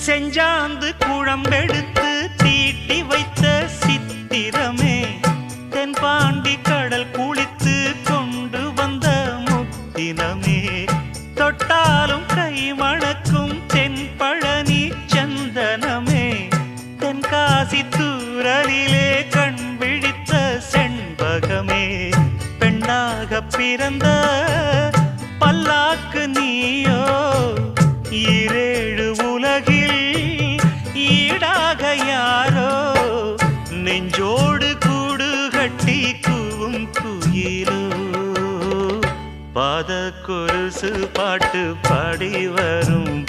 செஞ்சாந்து குழம்பெடுத்து தீட்டி வைத்த சித்திரமே தென்பாண்டி கடல் குளித்து கொண்டு வந்த முத்தினமே தொட்டாலும் கை மணக்கும் தென்பழனி சந்தனமே தென்காசி தூரலிலே கண் விழித்த செண்பகமே பெண்ணாக பிறந்த பல்லாக்கு நீயோ ஈரேழு உலகில் ஈடாக யாரோ நெஞ்சோடு கூடு கட்டி கூவும் குயிலோ பாத கொலுசு பாட்டு பாடி வரும்